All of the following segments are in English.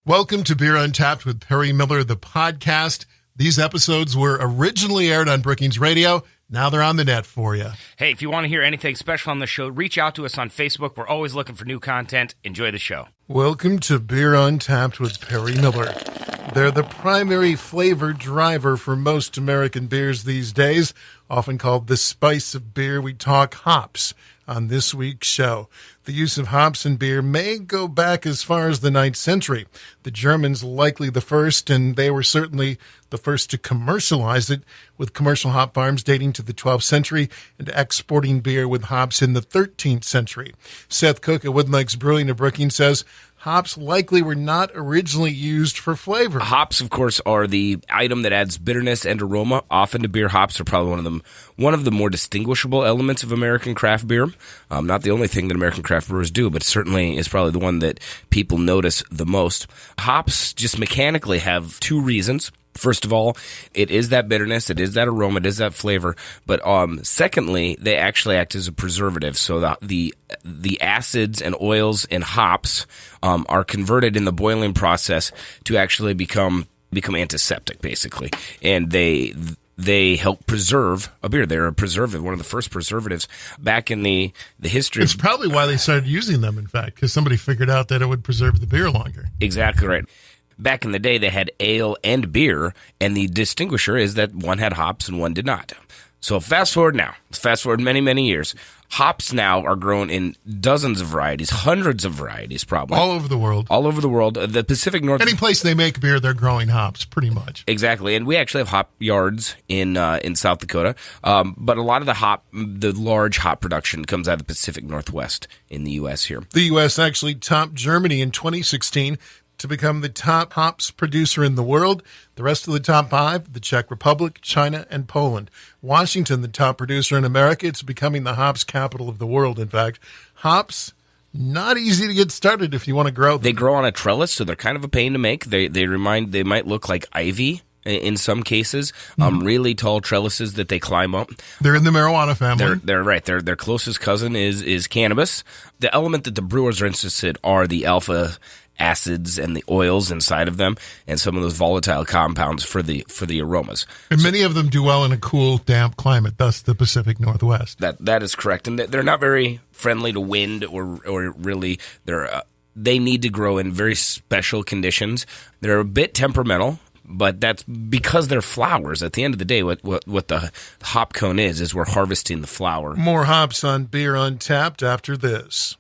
Welcome to Beer Untapped with Perry Miller, the podcast. These episodes were originally aired on Brookings Radio. Now they're on the net for you. Hey, if you want to hear anything special on the show, reach out to us on Facebook. We're always looking for new content. Enjoy the show. Welcome to Beer Untapped with Perry Miller. They're the primary flavor driver for most American beers these days, often called the spice of beer. We talk hops on this week's show. The use of hops in beer may go back as far as the 9th century. The Germans likely the first, and they were certainly the first to commercialize it, with commercial hop farms dating to the 12th century and exporting beer with hops in the 13th century. Seth Cook at Wooden Legs Brewing of Brookings says hops likely were not originally used for flavor. Hops, of course, are the item that adds bitterness and aroma. Often to beer, hops are probably one of the more distinguishable elements of American craft beer. Not the only thing that American craft brewers do, but certainly is probably the one that people notice the most. Hops just mechanically have two reasons. First of all, it is that bitterness, it is that aroma, it is that flavor. But secondly, they actually act as a preservative. So the acids and oils in hops are converted in the boiling process to actually become antiseptic, basically, and they help preserve a beer. They're a preservative, one of the first preservatives back in the history. It's probably why they started using them, in fact, because somebody figured out that it would preserve the beer longer. Exactly right. Back in the day, they had ale and beer, and the distinguisher is that one had hops and one did not. So fast forward many, many years. Hops now are grown in dozens of varieties, hundreds of varieties probably. All over the world. All over the world. The Pacific Northwest. Any place they make beer, they're growing hops, pretty much. Exactly. And we actually have hop yards in South Dakota. But a lot of the large hop production comes out of the Pacific Northwest in the U.S. here. The U.S. actually topped Germany in 2016 to become the top hops producer in the world. The rest of the top five, the Czech Republic, China, and Poland. Washington, the top producer in America. It's becoming the hops capital of the world, in fact. Hops, not easy to get started if you want to grow them. They grow on a trellis, so they're kind of a pain to make. They might look like ivy in some cases, really tall trellises that they climb up. They're in the marijuana family. They're right. Their closest cousin is cannabis. The element that the brewers are interested are the alpha acids and the oils inside of them, and some of those volatile compounds for the aromas. And many of them do well in a cool, damp climate, thus the Pacific Northwest. That is correct, and they're not very friendly to wind or really they need to grow in very special conditions. They're a bit temperamental, but that's because they're flowers. At the end of the day, what the hop cone is we're harvesting the flower. More hops on Beer Untapped after this.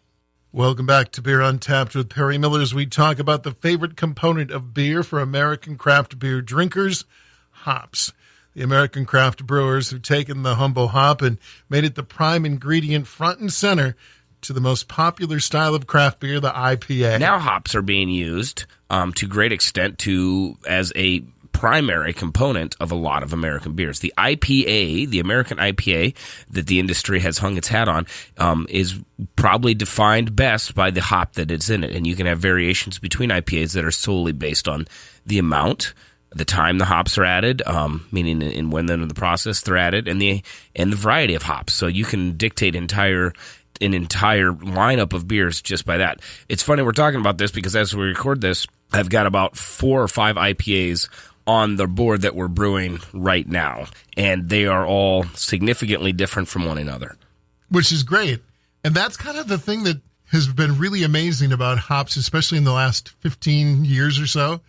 Welcome back to Beer Untapped with Perry Miller as we talk about the favorite component of beer for American craft beer drinkers, hops. The American craft brewers have taken the humble hop and made it the prime ingredient front and center to the most popular style of craft beer, the IPA. Now hops are being used to great extent as a primary component of a lot of American beers. The IPA, the American IPA that the industry has hung its hat on, is probably defined best by the hop that is in it. And you can have variations between IPAs that are solely based on the amount, the time the hops are added, meaning in when in the process they're added, and the variety of hops. So you can dictate an entire lineup of beers just by that. It's funny we're talking about this because as we record this, I've got about 4 or 5 IPAs on the board that we're brewing right now, and they are all significantly different from one another. Which is great. And that's kind of the thing that has been really amazing about hops, especially in the last 15 years or so,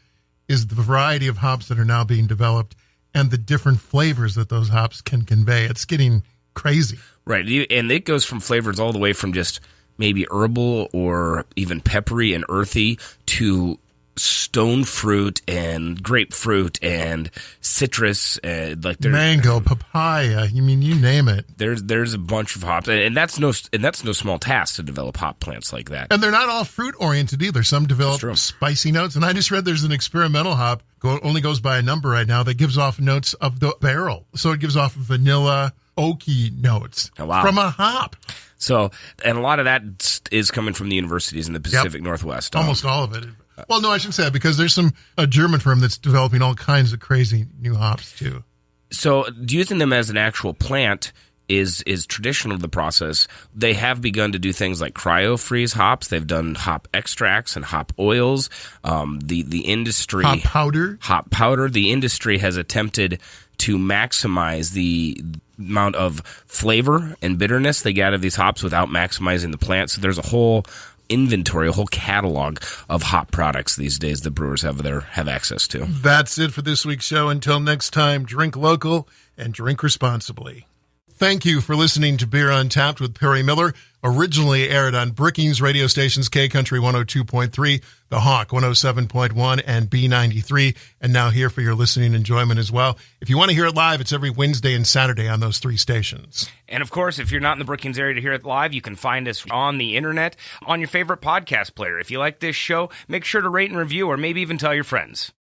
is the variety of hops that are now being developed and the different flavors that those hops can convey. It's getting crazy. Right, and it goes from flavors all the way from just maybe herbal or even peppery and earthy to stone fruit and grapefruit and citrus, mango, papaya. You mean, you name it. There's a bunch of hops, and that's no small task to develop hop plants like that. And they're not all fruit oriented either. Some develop spicy notes. And I just read there's an experimental hop only goes by a number right now that gives off notes of the barrel. So it gives off vanilla, oaky notes from a hop. So, and a lot of that is coming from the universities in the Pacific Northwest. Almost all of it. Well, no, I shouldn't say that because there's a German firm that's developing all kinds of crazy new hops too. So using them as an actual plant is traditional to the process. They have begun to do things like cryo-freeze hops. They've done hop extracts and hop oils. The industry... Hop powder? Hop powder. The industry has attempted to maximize the amount of flavor and bitterness they get out of these hops without maximizing the plant. So there's a whole inventory, a whole catalog of hop products these days that brewers have access to. That's it for this week's show. Until next time, drink local and drink responsibly. Thank you for listening to Beer Untapped with Perry Miller. Originally aired on Brookings radio stations K Country 102.3, The Hawk 107.1, and B93, and now here for your listening enjoyment as well. If you want to hear it live, it's every Wednesday and Saturday on those 3 stations. And of course, if you're not in the Brookings area to hear it live, you can find us on the internet on your favorite podcast player. If you like this show, make sure to rate and review, or maybe even tell your friends.